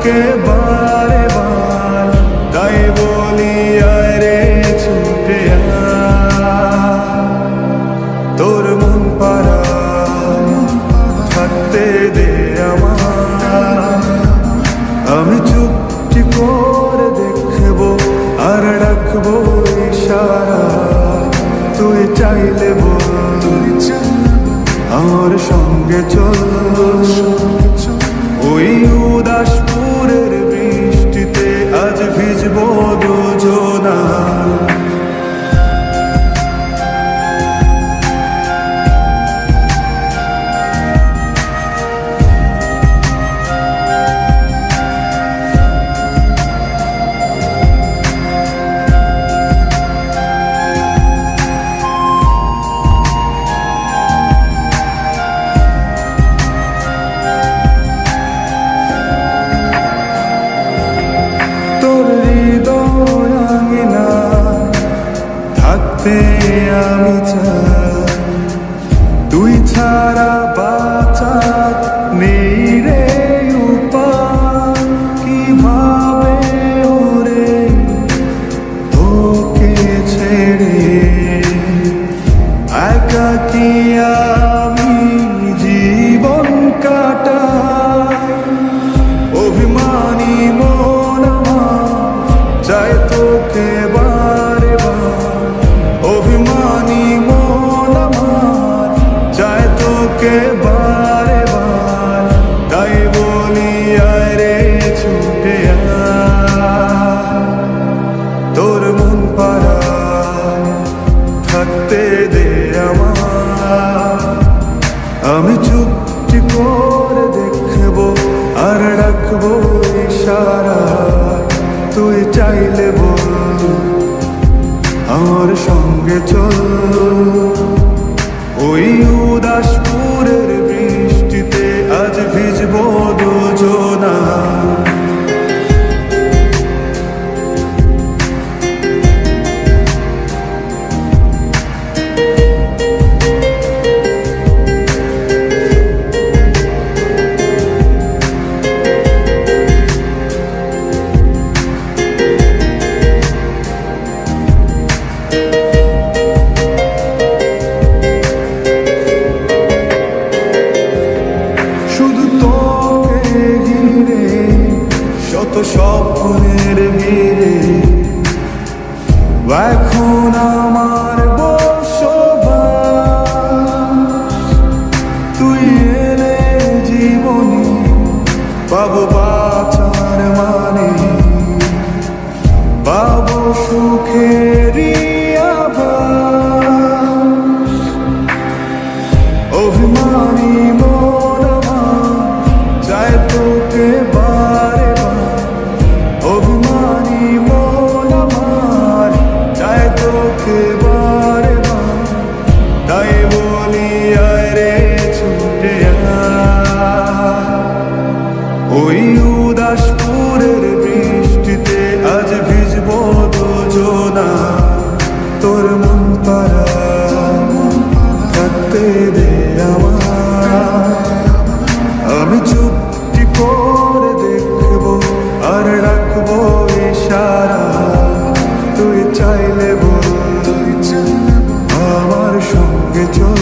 তোকে বারে বার, তাই বলি আয় রে ছুটে আয়। তোর মন পাড়ায় থাকতে দে আমার, আমি চুপটি করে দেখবো আর রাখবো ইশারা। তুই চাইলে বল আমার সঙ্গে চল, ওই উদাসপুরের বৃষ্টিতে আজ ভিজবো দুজনা। আমি চাই তুই ছাড়া বাঁচার নেই রে উপায়। কিভাবে ওরে তোকে ছেড়ে একাকী আমি জীবন কাটাই। অভিমানী মন আমার চায় তোকে বারে বার, অভিমানী মন আমার চায় তোকে বারে বার, তাই বলি আয় রে ছুটে আয়। তোর মন পাড়ায় থাকতে দে আমার, আমি চুপটি করে দেখবো আর রাখবো ইশারা। তুই চাইলে বল আমার সঙ্গে চল, ওই উদাসপুরের বৃষ্টিতে আজ ভিজবো দুজনা। শত স্বপ্নের ভিড়ে এখন আমার বসবাস। তুই এলে জীবনে পাবো বাঁচার মানে, পাবো সুখেরই আভাস। অভিমানী মন আমার চায় তোকে বারে বার, অভিমানী মন আমার চায় তোকে বারে বার, তাই বলি আয় রে ছুটে আয়। ওই উদাসপুরের বৃষ্টিতে আজ ভিজবো দুজনা। তোর মন পাড়ায় থাকতে দে আমার, আমি চুপটি করে দেখবো আর রাখবো ইশারা। তুই চাইলে বল আমার সঙ্গে চল,